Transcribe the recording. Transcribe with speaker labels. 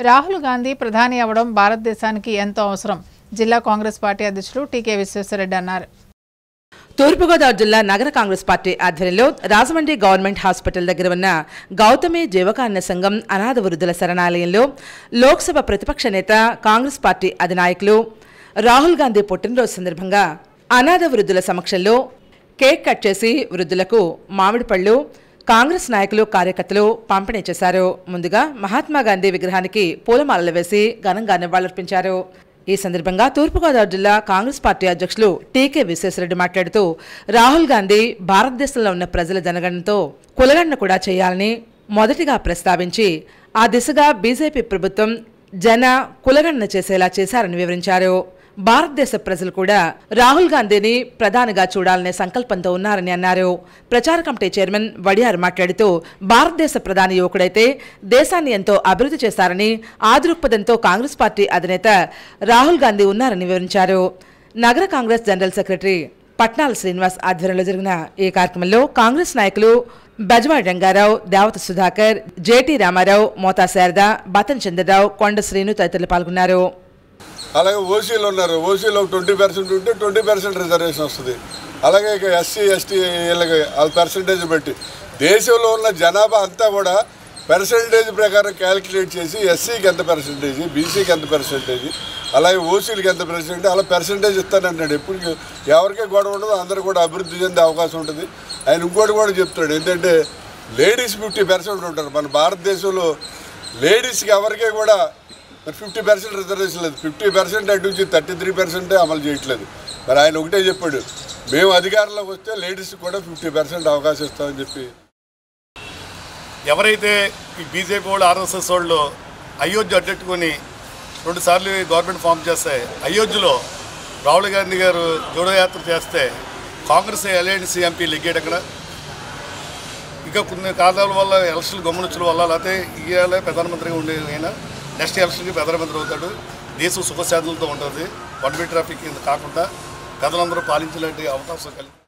Speaker 1: రాహుల్ గాంధీ ప్రధాని అవ్వడం భారతదేశానికి ఎంతో అవసరం. జిల్లా కాంగ్రెస్ పార్టీ అధ్యక్షులు టీకే విశ్వేశ్వరరెడ్డి అన్నారు.
Speaker 2: తూర్పుగోదావరి జిల్లా నగర కాంగ్రెస్ పార్టీ ఆధ్వర్యంలో రాజమండ్రి గవర్నమెంట్ హాస్పిటల్ దగ్గర ఉన్న గౌతమి జీవకారుణ్య సంఘం అనాథ వృద్ధుల శరణాలయంలో లోక్సభ ప్రతిపక్ష నేత కాంగ్రెస్ పార్టీ అధినాయకులు రాహుల్ గాంధీ పుట్టినరోజు సందర్భంగా అనాథ వృద్ధుల సమక్షంలో కేక్ కట్ చేసి వృద్ధులకు మామిడి పళ్ళు కాంగ్రెస్ నాయకులు కార్యకర్తలు పంపిణీ చేశారు. ముందుగా మహాత్మా గాంధీ విగ్రహానికి పూలమాలలు వేసి ఘనంగా నివాళులర్పించారు. ఈ సందర్భంగా తూర్పుగోదావరి జిల్లా కాంగ్రెస్ పార్టీ అధ్యక్షులు టీకే విశ్వేశ్వరరెడ్డి మాట్లాడుతూ రాహుల్ గాంధీ భారతదేశంలో ఉన్న ప్రజల జనగణనతో కులగణన కూడా చేయాలని మొదటిగా ప్రస్తావించి ఆ దిశగా బీజేపీ ప్రభుత్వం జన కులగణన చేసేలా చేశారని వివరించారు. భారతదేశ ప్రజలు కూడా రాహుల్ గాంధీని ప్రధానిగా చూడాలనే సంకల్పంతో ఉన్నారని అన్నారు. ప్రచార కమిటీ చైర్మన్ వడియార్ మాట్లాడుతూ భారతదేశ ప్రధాని యువకుడైతే దేశాన్ని ఎంతో అభివృద్ధి చేశారని ఆ దృక్పథంతో కాంగ్రెస్ పార్టీ అధినేత రాహుల్ గాంధీ ఉన్నారని వివరించారు. నగర కాంగ్రెస్ జనరల్ సెక్రటరీ పట్నాల శ్రీనివాస్ ఆధ్వర్యంలో జరిగిన ఈ కార్యక్రమంలో కాంగ్రెస్ నాయకులు బెజవాడ రంగారావు, దేవత సుధాకర్, జేటీ రామారావు, మోతా శారద, బతన్ చంద్రరావు, కొండ శ్రీను తదితరులు పాల్గొన్నారు.
Speaker 3: అలాగే ఓసీలు ఉన్నారు. ఓసీలో 20% ఉంటే 20% రిజర్వేషన్ వస్తుంది. అలాగే ఇక ఎస్సీ ఎస్టీ వీళ్ళకి వాళ్ళ పర్సంటేజ్ బట్టి దేశంలో ఉన్న జనాభా అంతా కూడా పర్సంటేజ్ ప్రకారం క్యాలిక్యులేట్ చేసి ఎస్సీకి ఎంత పర్సంటేజ్, బీసీకి ఎంత పర్సంటేజ్, అలాగే ఓసీలకి ఎంత పర్సంటేజ్ అలా పర్సంటేజ్ ఇస్తానంటున్నాడు. ఎప్పుడు ఎవరికే గొడవ ఉండదు, అందరూ కూడా అభివృద్ధి చెందే అవకాశం ఉంటుంది. ఆయన ఇంకోటి కూడా చెప్తాడు, ఏంటంటే లేడీస్ 50% ఉంటారు. మన భారతదేశంలో లేడీస్కి ఎవరికే కూడా 50% రిజర్వేషన్ లేదు. 50% అటు నుంచి 33% అమలు చేయట్లేదు. మరి ఆయన ఒకటే చెప్పాడు, మేము అధికారంలోకి వస్తే లేడీస్కి కూడా 50% అవకాశం ఇస్తామని చెప్పి.
Speaker 4: ఎవరైతే ఈ బీజేపీ వాళ్ళు ఆర్ఎస్ఎస్ వాళ్ళు అయోధ్య అడ్డెట్టుకొని 2 సార్లు గవర్నమెంట్ ఫామ్ చేస్తే అయోధ్యలో రాహుల్ గాంధీ గారు జోడో యాత్ర చేస్తే కాంగ్రెస్ అలయన్స్ ఎంపీ లెగ్గాడు అక్కడ. ఇంకా కొన్ని కారణాల వల్ల ఎలక్షన్ గమనించడం వల్ల లేకపోతే ఇవాళ ప్రధానమంత్రిగా ఉండే అయినా నెక్స్ట్ ఎలక్షన్కి ప్రధానమంత్రి అవుతాడు. దేశం సుఖశాంతులతో ఉంటుంది. వన్ వే ట్రాఫిక్ కాకుండా ప్రజలందరూ పాలించలేని అవకాశం కలిగి